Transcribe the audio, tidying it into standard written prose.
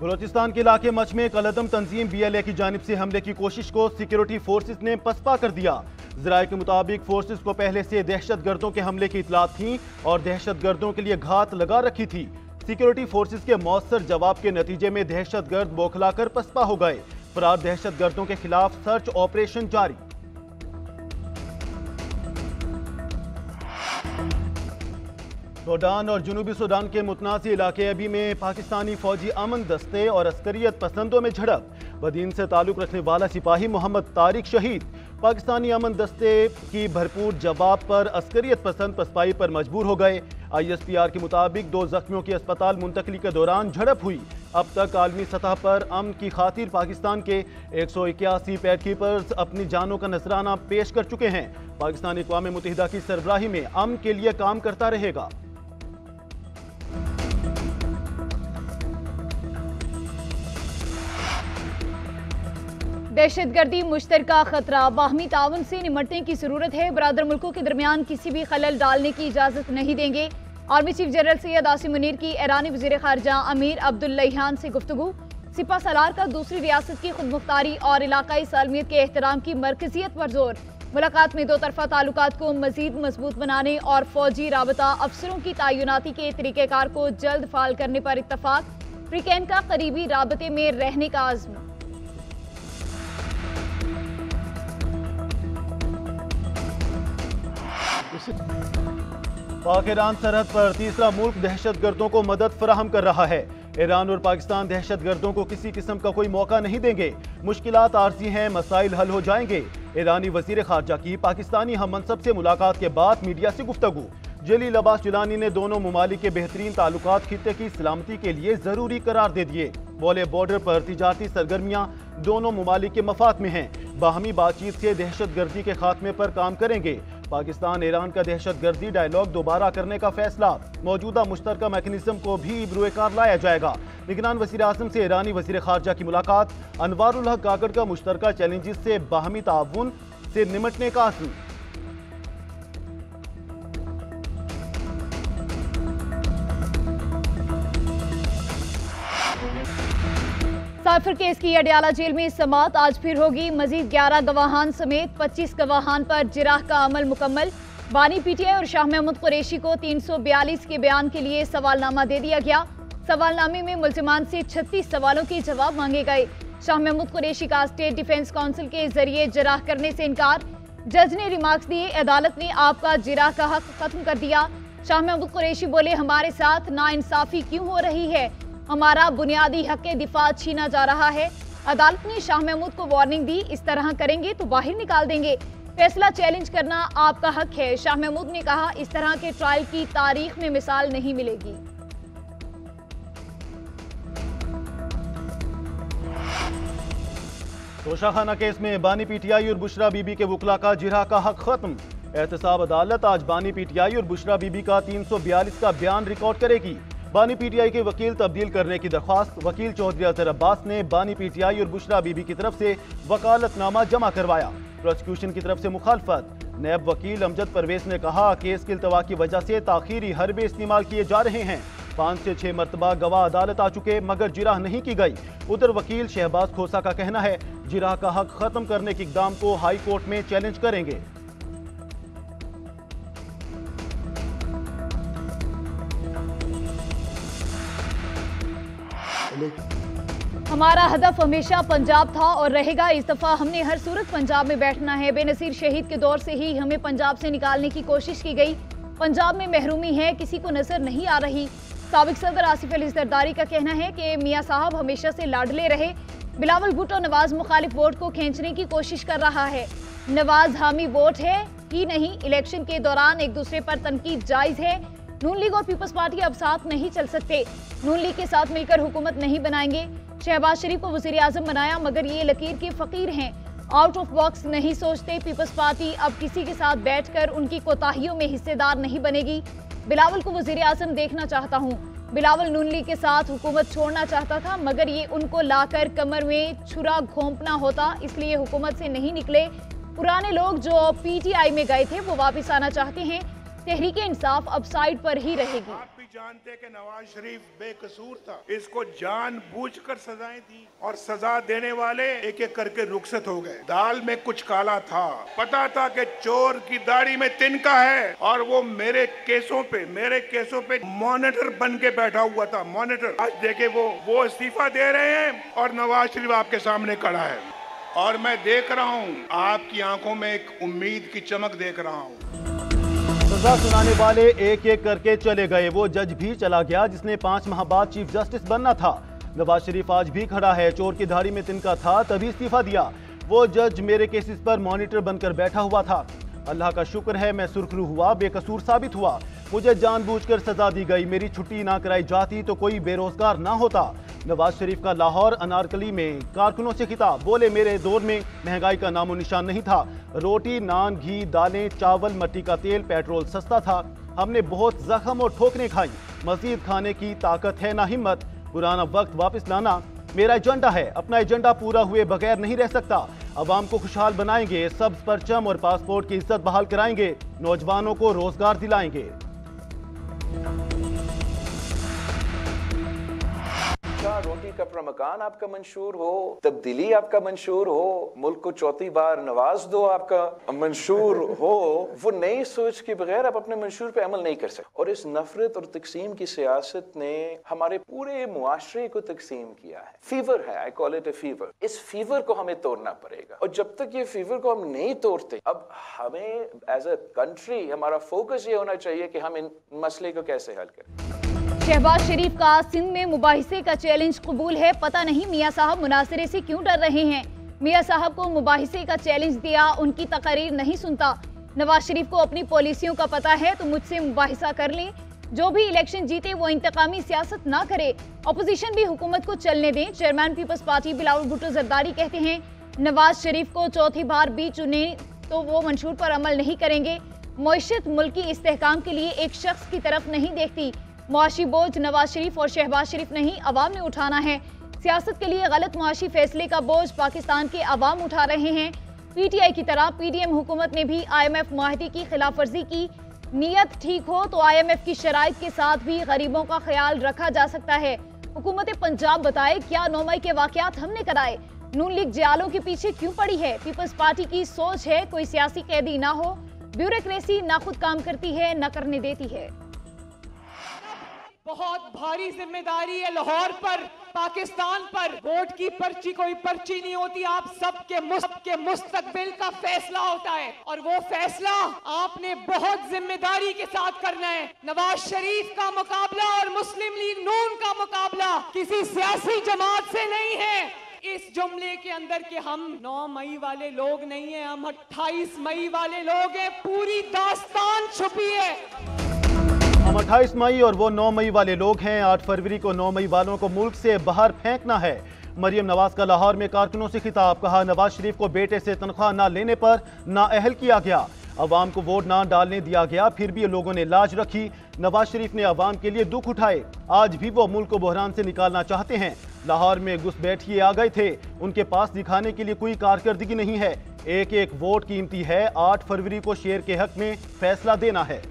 बलोचिस्तान के इलाके मच में कलदम तंजीम BLA की जानिब से हमले की कोशिश को सिक्योरिटी फोर्सेस ने पसपा कर दिया। ज़राए के मुताबिक फोर्सेस को पहले से दहशत गर्दों के हमले की इतलात थी और दहशत गर्दों के लिए घात लगा रखी थी। सिक्योरिटी फोर्सेस के मौसर जवाब के नतीजे में दहशत गर्द बौखलाकर पसपा हो गए। फरार दहशत गर्दों के खिलाफ सर्च ऑपरेशन जारी। सूडान और जनूबी सूडान के मुतनाज़ इलाके अभी में पाकिस्तानी फौजी अमन दस्ते और अस्करियत पसंदों में झड़प। बदीन से ताल्लुक रखने वाला सिपाही मोहम्मद तारिक शहीद। पाकिस्तानी अमन दस्ते की भरपूर जवाब पर अस्करियत पसंद पसपाई पर मजबूर हो गए। ISPR के मुताबिक 2 जख्मियों की अस्पताल मुंतकली के दौरान झड़प हुई। अब तक आलमी सतह पर अमन की खातिर पाकिस्तान के 181 पैडकीपर्स अपनी जानों का नजराना पेश कर चुके हैं। पाकिस्तान अक़वाम मुत्तहिदा की सरबराही में अमन के लिए काम करता रहेगा। दहशतगर्दी मुश्तरका खतरा, बाहमी ताउन से निमटने की जरूरत है। बरादर मुल्कों के दरमियान किसी भी खलल डालने की इजाजत नहीं देंगे। Army chief general Syed Asim Munir की ईरानी वज़ीर ख़ारिजा अमीर अब्दुल्लाहियान से गुफ्तगू। सिपा सलार का दूसरी रियासत की खुदमुख्तारी और इलाकाई सालमियत के एहतराम की मरकजियत पर जोर। मुलाकात में 2 तरफ़ा ताल्लुकात को मजीद मजबूत बनाने और फौजी राबता अफसरों की तैनाती के तरीक़ेकार को जल्द फाल करने पर इत्तफाक। फ्रीकैन का करीबी राबते में रहने का आज़्म। पाक ईरान सरहद पर तीसरा मुल्क दहशत गर्दों को मदद फराहम कर रहा है। ईरान और पाकिस्तान दहशत गर्दों को किसी किस्म का कोई मौका नहीं देंगे। मुश्किलात आर्जी हैं, मसाइल हल हो जाएंगे। ईरानी वजीर खारजा की पाकिस्तानी हम मनसब से मुलाकात के बाद मीडिया से गुफ्तगू। जलील अब्बास जिलानी ने दोनों ममालिक के बेहतरीन ताल्लुकात खित्ते की सलामती के लिए जरूरी करार दे दिए। बोले बॉर्डर पर तिजारती सरगर्मियां दोनों ममालिक के मफाद में हैं। बाहमी बातचीत से दहशत गर्दी के खात्मे पर काम करेंगे। पाकिस्तान ईरान का दहशत गर्दी डायलॉग दोबारा करने का फैसला। मौजूदा मुश्तरका मैकेनिज्म को भी इब्रुएकार लाया जाएगा। निगरान वज़ीर आज़म से ईरानी वज़ीर ख़ारजा की मुलाकात। अनवारुल हक काकड़ का मुश्तरका चैलेंजेस से बाहमी ताउन से निमटने का आज़म। साइफर केस की अडयाला जेल में समाअत आज फिर होगी। मजीद 11 गवाहान समेत 25 गवाहान पर जिराह का अमल मुकम्मल। बानी PTI और शाह महमूद कुरैशी को 342 के बयान के लिए सवालनामा दे दिया गया। सवालनामे में मुल्जिमान से 36 सवालों के जवाब मांगे गए। शाह महमूद कुरैशी का स्टेट डिफेंस काउंसिल के जरिए जिराह करने से इनकार। जज ने रिमार्क्स दिए, अदालत ने आपका जिराह का हक खत्म कर दिया। शाह महमूद कुरैशी बोले, हमारे साथ नाइंसाफी क्यों हो रही है? हमारा बुनियादी हक के दिफा छीना जा रहा है। अदालत ने शाह महमूद को वार्निंग दी, इस तरह करेंगे तो बाहर निकाल देंगे। फैसला चैलेंज करना आपका हक है। शाह महमूद ने कहा, इस तरह के ट्रायल की तारीख में मिसाल नहीं मिलेगी। तोशाखाना केस में बानी PTI और बुशरा बीबी के वकला का जिरह का हक खत्म। एहतसाब अदालत आज बानी PTI और बुशरा बीबी का 342 का बयान रिकॉर्ड करेगी। बानी PTI के वकील तब्दील करने की दरख्वास्त। वकील चौधरी अजहर अब्बास ने बानी PTI और बुशरा बीबी की तरफ से वकालतनामा जमा करवाया। प्रोसिक्यूशन की तरफ से मुखालफत। नैब वकील अमजद परवेज ने कहा, केस की इल्तवा की वजह से ताखीरी हरबे इस्तेमाल किए जा रहे हैं। 5 से 6 मरतबा गवाह अदालत आ चुके मगर जिराह नहीं की गई। उधर वकील शहबाज खोसा का कहना है, जिराह का हक खत्म करने के इकदाम को हाई कोर्ट में चैलेंज करेंगे। हमारा हदफ हमेशा पंजाब था और रहेगा। इस दफा हमने हर सूरत पंजाब में बैठना है। बेनसीर शहीद के दौर से ही हमें पंजाब से निकालने की कोशिश की गई। पंजाब में महरूमी है, किसी को नजर नहीं आ रही। साबिक सदर आसिफ अली जरदारी का कहना है कि मियां साहब हमेशा से लाडले रहे। बिलावल भुट्टो नवाज मुखालिफ वोट को खींचने की कोशिश कर रहा है। नवाज हामी वोट है ही नहीं। इलेक्शन के दौरान एक दूसरे पर तनकीद जायज है। नून लीग और पीपल्स पार्टी अब साथ नहीं चल सकते। नून लीग के साथ मिलकर हुकूमत नहीं बनाएंगे। शहबाज शरीफ को वजीर आजम बनाया मगर ये लकीर के फकीर हैं। आउट ऑफ बॉक्स नहीं सोचते। पीपल्स पार्टी अब किसी के साथ बैठकर उनकी कोताहियों में हिस्सेदार नहीं बनेगी। बिलावल को वजीर आजम देखना चाहता हूँ। बिलावल नून लीग के साथ हुकूमत छोड़ना चाहता था मगर ये उनको लाकर कमर में छुरा घोंपना होता, इसलिए हुकूमत से नहीं निकले। पुराने लोग जो PTI में गए थे वो वापस आना चाहते हैं। तहरीक इंसाफ अब साइड पर ही रहेगी। आप भी जानते हैं कि नवाज शरीफ बेकसूर था, इसको जानबूझकर सजाएं दी और सजा देने वाले एक एक करके रुखसत हो गए। दाल में कुछ काला था, पता था कि चोर की दाढ़ी में तिनका है और वो मेरे केसों पे मॉनिटर बन के बैठा हुआ था। मॉनिटर आज देखे वो इस्तीफा दे रहे हैं और नवाज शरीफ आपके सामने खड़ा है और मैं देख रहा हूँ, आपकी आंखों में एक उम्मीद की चमक देख रहा हूँ। सजा सुनाने वाले एक एक करके चले गए। वो जज भी चला गया जिसने 5 माह बाद चीफ जस्टिस बनना था। नवाज शरीफ आज भी खड़ा है, चोर की दाढ़ी में तिनका था तभी इस्तीफा दिया। वो जज मेरे केसेस पर मॉनिटर बनकर बैठा हुआ था। अल्लाह का शुक्र है मैं सुरखरू हुआ, बेकसूर साबित हुआ। मुझे जानबूझकर सजा दी गई। मेरी छुट्टी ना कराई जाती तो कोई बेरोजगार ना होता। नवाज शरीफ का लाहौर अनारकली में कारकुनों से खिताब, बोले मेरे दौर में महंगाई का नामो निशान नहीं था। रोटी, नान, घी, दालें, चावल, मिट्टी का तेल, पेट्रोल सस्ता था। हमने बहुत जख्म और ठोकरें खाई। मजीद खाने की ताकत है ना हिम्मत। पुराना वक्त वापस लाना मेरा एजेंडा है। अपना एजेंडा पूरा हुए बगैर नहीं रह सकता। अवाम को खुशहाल बनाएंगे, सब्ज परचम और पासपोर्ट की इज्जत बहाल कराएंगे, नौजवानों को रोजगार दिलाएंगे। रोटी कपड़ा मकान आपका मंशूर हो, तब्दीली आपका मंशूर हो, मुल्क को चौथी बार नवाज दो आपका मंशूर हो, वो नई सोच के बगैर आप अपने मंशूर पे अमल नहीं कर सकते। और इस नफरत और तकसीम की सियासत ने हमारे पूरे मुआशरे को तकसीम किया है। फीवर है, I call it A fever. इस फीवर को हमें तोड़ना पड़ेगा और जब तक ये फीवर को हम नहीं तोड़ते, अब हमें एज ए कंट्री हमारा फोकस ये होना चाहिए कि हम इन मसले को कैसे हल करें। शहबाज शरीफ का सिंध में मुबाहिसे का चैलेंज कबूल है। पता नहीं मियां साहब मुनासिरे से क्यों डर रहे हैं। मियां साहब को मुबाहिसे का चैलेंज दिया, उनकी तकरीर नहीं सुनता। नवाज शरीफ को अपनी पॉलिसियों का पता है तो मुझसे मुबाहिसा कर लें। जो भी इलेक्शन जीते वो इंतकामी सियासत ना करे। अपोजिशन भी हुकूमत को चलने दें। Chairman people's party Bilawal Bhutto Zardari कहते हैं नवाज शरीफ को चौथी बार भी चुने तो वो मंशूर पर अमल नहीं करेंगे। मईशत मुल्की इस्तेहकाम के लिए एक शख्स की तरफ नहीं देखती। मुआशी बोझ नवाज शरीफ और शहबाज शरीफ नहीं अवाम ने उठाना है। सियासत के लिए गलत मुआशी फैसले का बोझ पाकिस्तान के अवाम उठा रहे हैं। पीटीआई की तरह पीडीएम हुकूमत ने भी IMF मुआहदे की खिलाफ वर्जी की। नीयत ठीक हो तो IMF की शराइत के साथ भी गरीबों का ख्याल रखा जा सकता है। हुकूमत पंजाब बताए क्या 9 मई के वाकयात हमने कराए। नून लीग जयालों के पीछे क्यों पड़ी है। पीपल्स पार्टी की सोच है कोई सियासी कैदी ना हो। ब्यूरोक्रेसी ना खुद काम करती है न करने देती है। बहुत भारी जिम्मेदारी है लाहौर पर, पाकिस्तान पर। वोट की पर्ची कोई पर्ची नहीं होती, आप सबके मुस्तकबिल का फैसला होता है और वो फैसला आपने बहुत जिम्मेदारी के साथ करना है। नवाज शरीफ का मुकाबला और मुस्लिम लीग नून का मुकाबला किसी सियासी जमात से नहीं है। इस जुमले के अंदर के हम 9 मई वाले लोग नहीं है, हम 28 मई वाले लोग हैं। पूरी दास्तान छुपी है। हम 28 मई और वो 9 मई वाले लोग हैं। 8 फरवरी को 9 मई वालों को मुल्क से बाहर फेंकना है। मरियम नवाज का लाहौर में कारकुनों से खिताब, कहा नवाज शरीफ को बेटे से तनख्वाह ना लेने पर नाअहल किया गया। अवाम को वोट ना डालने दिया गया, फिर भी लोगों ने लाज रखी। नवाज शरीफ ने अवाम के लिए दुख उठाए। आज भी वो मुल्क को बहरान से निकालना चाहते हैं। लाहौर में घुसपैठिए आ गए थे, उनके पास दिखाने के लिए कोई कारकर्दगी नहीं है। एक एक वोट कीमती है। 8 फरवरी को शेर के हक में फैसला देना है।